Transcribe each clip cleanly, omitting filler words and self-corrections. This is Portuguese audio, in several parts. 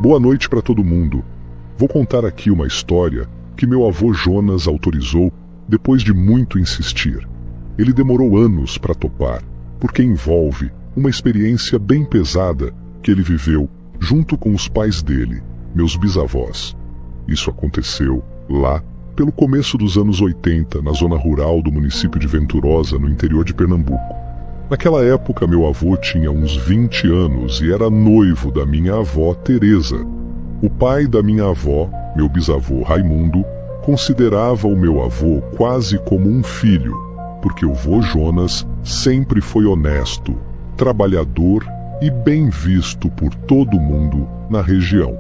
Boa noite para todo mundo. Vou contar aqui uma história que meu avô Jonas autorizou depois de muito insistir. Ele demorou anos para topar, porque envolve uma experiência bem pesada que ele viveu junto com os pais dele, meus bisavós. Isso aconteceu lá pelo começo dos anos 80, na zona rural do município de Venturosa, no interior de Pernambuco. Naquela época, meu avô tinha uns 20 anos e era noivo da minha avó Teresa. O pai da minha avó, meu bisavô Raimundo, considerava o meu avô quase como um filho, porque o vô Jonas sempre foi honesto, trabalhador e bem visto por todo mundo na região.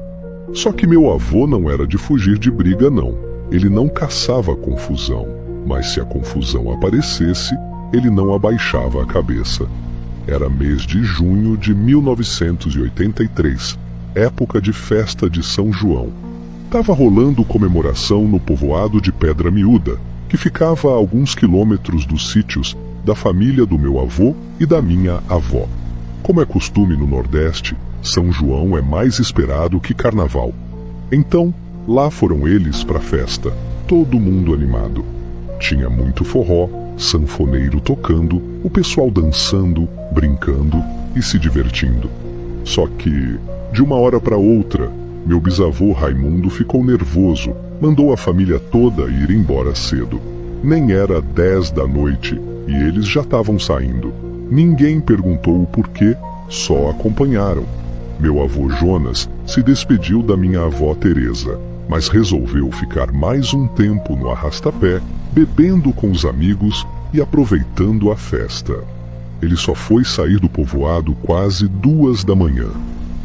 Só que meu avô não era de fugir de briga, não. Ele não caçava confusão, mas se a confusão aparecesse, ele não abaixava a cabeça. Era mês de junho de 1983, época de festa de São João. Estava rolando comemoração no povoado de Pedra Miúda, que ficava a alguns quilômetros dos sítios da família do meu avô e da minha avó. Como é costume no Nordeste, São João é mais esperado que Carnaval. Então, lá foram eles para a festa, todo mundo animado. Tinha muito forró, sanfoneiro tocando, o pessoal dançando, brincando e se divertindo. Só que, de uma hora para outra, meu bisavô Raimundo ficou nervoso, mandou a família toda ir embora cedo. Nem era 10 da noite e eles já estavam saindo. Ninguém perguntou o porquê, só acompanharam. Meu avô Jonas se despediu da minha avó Teresa, mas resolveu ficar mais um tempo no arrastapé, bebendo com os amigos e aproveitando a festa. Ele só foi sair do povoado quase 2 da manhã.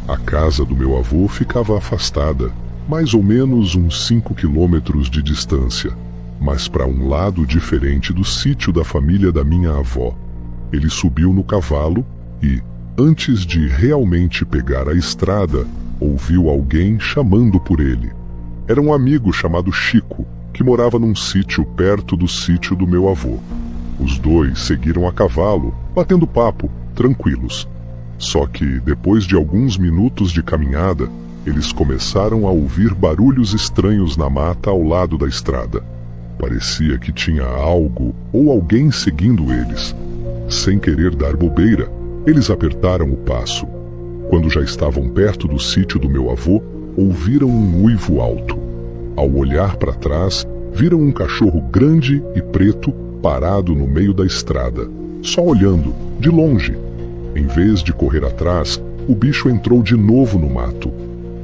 A casa do meu avô ficava afastada, mais ou menos uns 5 quilômetros de distância, mas para um lado diferente do sítio da família da minha avó. Ele subiu no cavalo e, antes de realmente pegar a estrada, ouviu alguém chamando por ele. Era um amigo chamado Chico, que morava num sítio perto do sítio do meu avô. Os dois seguiram a cavalo, batendo papo, tranquilos. Só que, depois de alguns minutos de caminhada, eles começaram a ouvir barulhos estranhos na mata ao lado da estrada. Parecia que tinha algo ou alguém seguindo eles. Sem querer dar bobeira, eles apertaram o passo. Quando já estavam perto do sítio do meu avô, ouviram um uivo alto. Ao olhar para trás, viram um cachorro grande e preto parado no meio da estrada, só olhando, de longe. Em vez de correr atrás, o bicho entrou de novo no mato.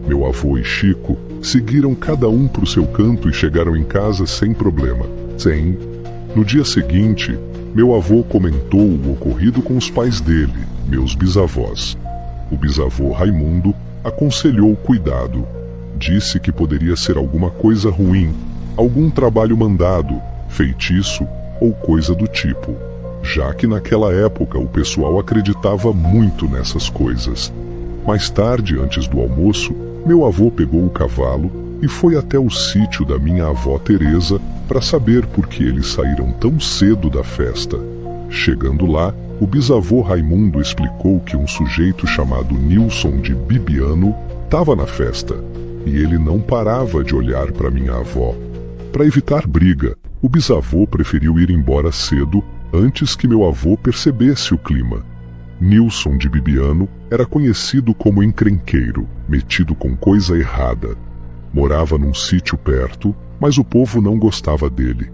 Meu avô e Chico seguiram cada um para o seu canto e chegaram em casa sem problema. No dia seguinte, meu avô comentou o ocorrido com os pais dele, meus bisavós. O bisavô Raimundo aconselhou cuidado. Disse que poderia ser alguma coisa ruim, algum trabalho mandado, feitiço ou coisa do tipo, já que naquela época o pessoal acreditava muito nessas coisas. Mais tarde, antes do almoço, meu avô pegou o cavalo e foi até o sítio da minha avó Teresa para saber por que eles saíram tão cedo da festa. Chegando lá, o bisavô Raimundo explicou que um sujeito chamado Nilson de Bibiano estava na festa, e ele não parava de olhar para minha avó. Para evitar briga, o bisavô preferiu ir embora cedo antes que meu avô percebesse o clima. Nilson de Bibiano era conhecido como encrenqueiro, metido com coisa errada. Morava num sítio perto, mas o povo não gostava dele.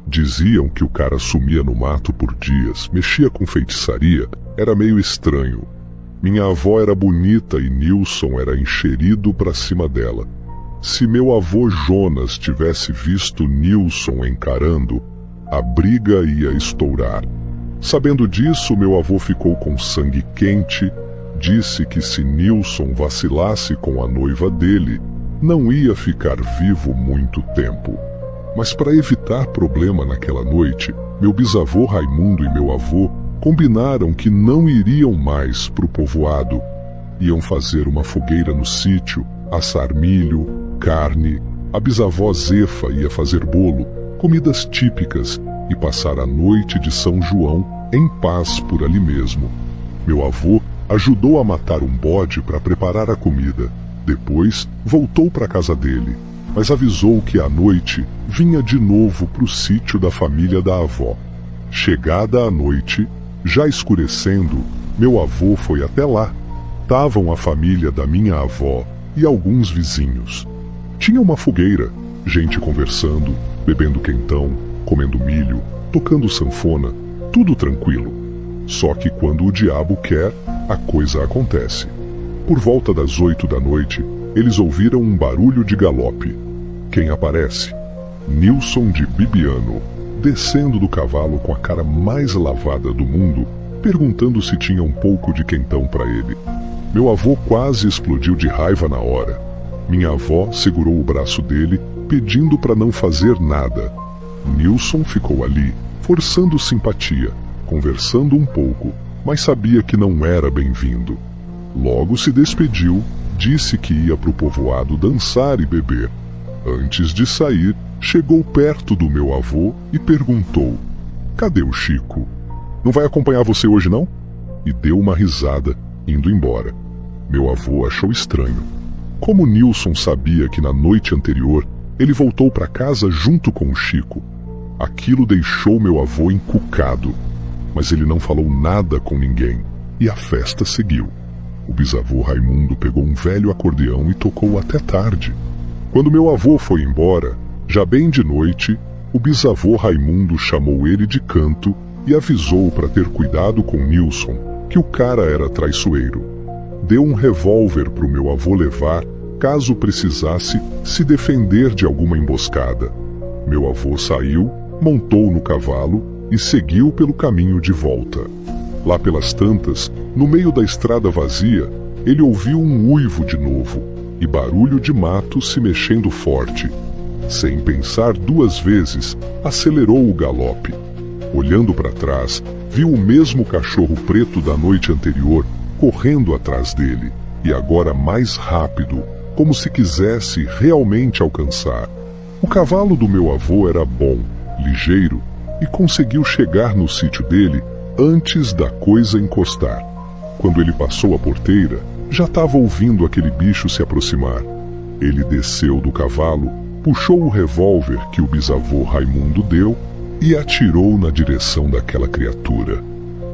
Diziam que o cara sumia no mato por dias, mexia com feitiçaria, era meio estranho. Minha avó era bonita e Nilson era enxerido pra cima dela. Se meu avô Jonas tivesse visto Nilson encarando, a briga ia estourar. Sabendo disso, meu avô ficou com sangue quente, disse que se Nilson vacilasse com a noiva dele, não ia ficar vivo muito tempo. Mas para evitar problema naquela noite, meu bisavô Raimundo e meu avô combinaram que não iriam mais para o povoado. Iam fazer uma fogueira no sítio, assar milho, carne, a bisavó Zefa ia fazer bolo, comidas típicas e passar a noite de São João em paz por ali mesmo. Meu avô ajudou a matar um bode para preparar a comida. Depois, voltou para a casa dele, mas avisou que à noite vinha de novo para o sítio da família da avó. Chegada a noite, já escurecendo, meu avô foi até lá. Estavam a família da minha avó e alguns vizinhos. Tinha uma fogueira, gente conversando, bebendo quentão, comendo milho, tocando sanfona, tudo tranquilo. Só que quando o diabo quer, a coisa acontece. Por volta das 8 da noite, eles ouviram um barulho de galope. Quem aparece? Nilson de Bibiano, descendo do cavalo com a cara mais lavada do mundo, perguntando se tinha um pouco de quentão para ele. Meu avô quase explodiu de raiva na hora. Minha avó segurou o braço dele, pedindo para não fazer nada. Nilson ficou ali, forçando simpatia, conversando um pouco, mas sabia que não era bem-vindo. Logo se despediu, disse que ia para o povoado dançar e beber. Antes de sair, chegou perto do meu avô e perguntou: "Cadê o Chico? Não vai acompanhar você hoje, não?" E deu uma risada, indo embora. Meu avô achou estranho. Como Nilson sabia que na noite anterior ele voltou para casa junto com o Chico, aquilo deixou meu avô encucado. Mas ele não falou nada com ninguém, e a festa seguiu. O bisavô Raimundo pegou um velho acordeão e tocou até tarde. Quando meu avô foi embora, já bem de noite, o bisavô Raimundo chamou ele de canto e avisou para ter cuidado com Nilson, que o cara era traiçoeiro. Deu um revólver para o meu avô levar, caso precisasse se defender de alguma emboscada. Meu avô saiu, montou no cavalo e seguiu pelo caminho de volta. Lá pelas tantas, no meio da estrada vazia, ele ouviu um uivo de novo e barulho de mato se mexendo forte. Sem pensar duas vezes, acelerou o galope. Olhando para trás, viu o mesmo cachorro preto da noite anterior correndo atrás dele, e agora mais rápido, como se quisesse realmente alcançar. O cavalo do meu avô era bom, ligeiro, e conseguiu chegar no sítio dele antes da coisa encostar. Quando ele passou a porteira, já estava ouvindo aquele bicho se aproximar. Ele desceu do cavalo, puxou o revólver que o bisavô Raimundo deu e atirou na direção daquela criatura.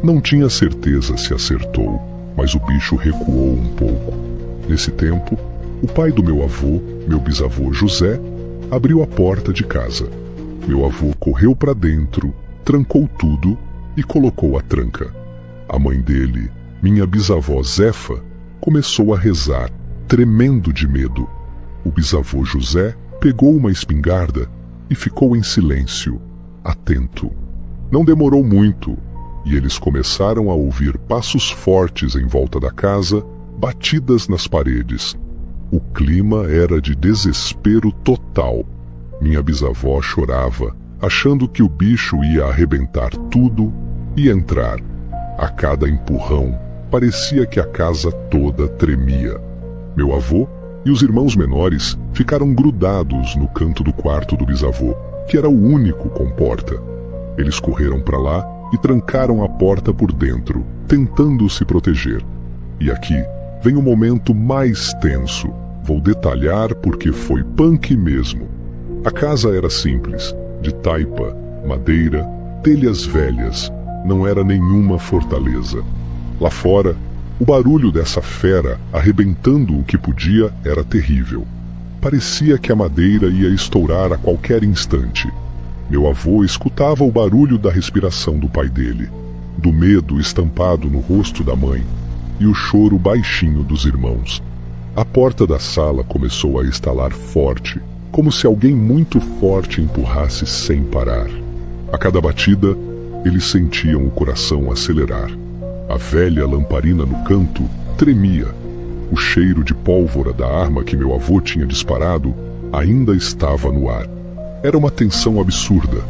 Não tinha certeza se acertou, mas o bicho recuou um pouco. Nesse tempo, o pai do meu avô, meu bisavô José, abriu a porta de casa. Meu avô correu para dentro, trancou tudo e colocou a tranca. A mãe dele, minha bisavó Zefa, começou a rezar, tremendo de medo. O bisavô José pegou uma espingarda e ficou em silêncio, atento. Não demorou muito, e eles começaram a ouvir passos fortes em volta da casa, batidas nas paredes. O clima era de desespero total. Minha bisavó chorava, achando que o bicho ia arrebentar tudo e entrar. A cada empurrão, parecia que a casa toda tremia. Meu avô e os irmãos menores ficaram grudados no canto do quarto do bisavô, que era o único com porta. Eles correram para lá e trancaram a porta por dentro, tentando se proteger. E aqui vem o momento mais tenso. Vou detalhar porque foi punk mesmo. A casa era simples, de taipa, madeira, telhas velhas. Não era nenhuma fortaleza. Lá fora, o barulho dessa fera arrebentando o que podia era terrível. Parecia que a madeira ia estourar a qualquer instante. Meu avô escutava o barulho da respiração do pai dele, do medo estampado no rosto da mãe e o choro baixinho dos irmãos. A porta da sala começou a estalar forte, como se alguém muito forte empurrasse sem parar. A cada batida, eles sentiam o coração acelerar. A velha lamparina no canto tremia. O cheiro de pólvora da arma que meu avô tinha disparado ainda estava no ar. Era uma tensão absurda.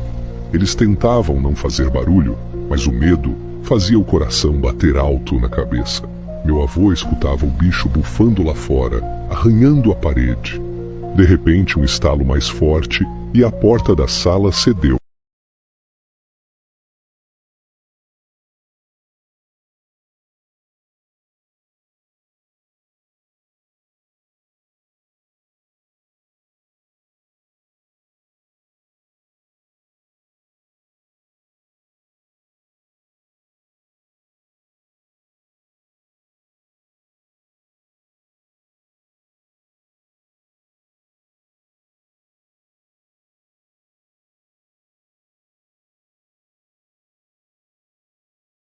Eles tentavam não fazer barulho, mas o medo fazia o coração bater alto na cabeça. Meu avô escutava o bicho bufando lá fora, arranhando a parede. De repente, um estalo mais forte e a porta da sala cedeu.